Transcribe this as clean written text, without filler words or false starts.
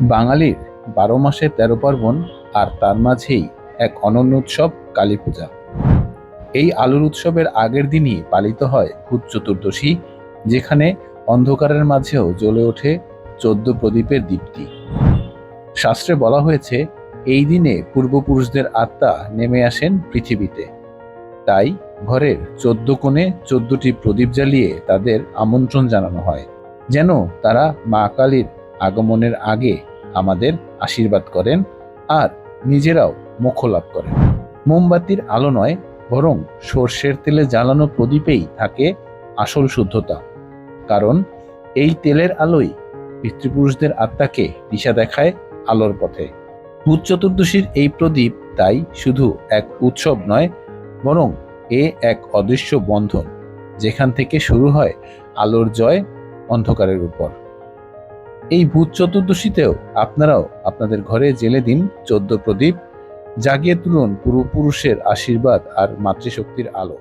বাঙালির ১২ মাসে ১৩ পার্বণ, আর তার মাঝেই এক অনন্য উৎসব কালী পূজা। এই আলোর উৎসবের আগের দিনই পালিত হয় ভূত চতুর্দশী, যেখানে অন্ধকারের মাঝেও জ্বলে ওঠে ১৪ প্রদীপের দীপ্তি। শাস্ত্রে বলা হয়েছে, এই দিনে পূর্বপুরুষদের আত্মা নেমে আসেন পৃথিবীতে। তাই ঘরের ১৪ কোণে ১৪টি প্রদীপ জ্বালিয়ে তাদের আমন্ত্রণ জানানো হয়, যেন তারা মা কালীর আগমনের আগে আমাদের আশীর্বাদ করেন আর নিজেরাও মোক্ষ লাভ করেন। মোমবাতির আলো নয়, বরং সর্ষের তেলে জ্বালানো প্রদীপেই থাকে আসল শুদ্ধতা। কারণ এই তেলের আলোই পিতৃপুরুষদের আত্মাকে দিশা দেখায় আলোর পথে। ভূত চতুর্দশীর এই প্রদীপ তাই শুধু এক উৎসব নয়, বরং এক অদৃশ্য বন্ধন, যেখান থেকে শুরু হয় আলোর জয় অন্ধকারের উপর। এই ভূত চতুর্দশীতেও আপনারাও আপনাদের ঘরে জ্বেলে দিন ১৪ প্রদীপ, জাগিয়ে তুলুন পূর্বপুরুষের আশীর্বাদ আর মাতৃশক্তির আলো।